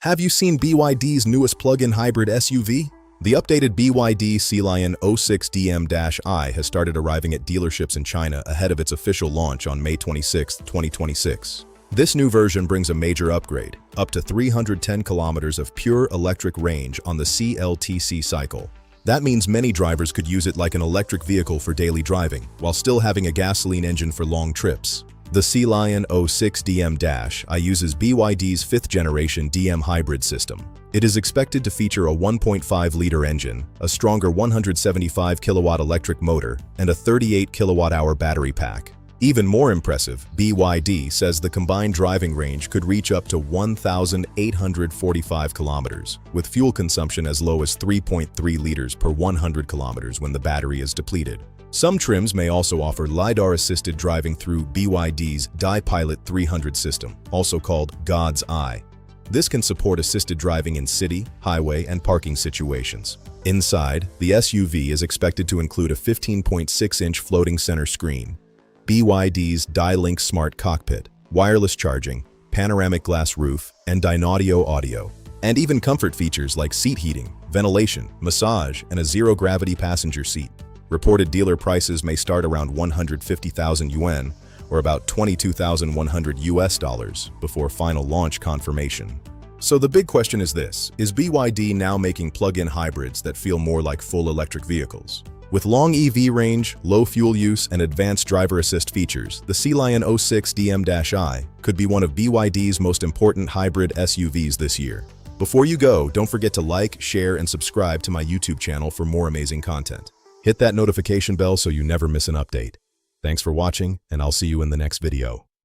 Have you seen BYD's newest plug-in hybrid SUV? The updated BYD Sealion 06DM-i has started arriving at dealerships in China ahead of its official launch on May 26, 2026. This new version brings a major upgrade, up to 310 kilometers of pure electric range on the CLTC cycle. That means many drivers could use it like an electric vehicle for daily driving, while still having a gasoline engine for long trips. The Sealion 06DM-i uses BYD's 5th-generation DM hybrid system. It is expected to feature a 1.5-liter engine, a stronger 175-kilowatt electric motor, and a 38-kilowatt-hour battery pack. Even more impressive, BYD says the combined driving range could reach up to 1,845 kilometers, with fuel consumption as low as 3.3 liters per 100 kilometers when the battery is depleted. Some trims may also offer LiDAR-assisted driving through BYD's DiPilot 300 system, also called God's Eye. This can support assisted driving in city, highway, and parking situations. Inside, the SUV is expected to include a 15.6-inch floating center screen, BYD's DiLink Smart Cockpit, wireless charging, panoramic glass roof, and Dynaudio audio, and even comfort features like seat heating, ventilation, massage, and a zero-gravity passenger seat. Reported dealer prices may start around 150,000 yuan, or about $22,100 before final launch confirmation. So the big question is this: is BYD now making plug-in hybrids that feel more like full electric vehicles? With long EV range, low fuel use, and advanced driver assist features, the Sealion 06DM-i could be one of BYD's most important hybrid SUVs this year. Before you go, don't forget to like, share, and subscribe to my YouTube channel for more amazing content. Hit that notification bell so you never miss an update. Thanks for watching, and I'll see you in the next video.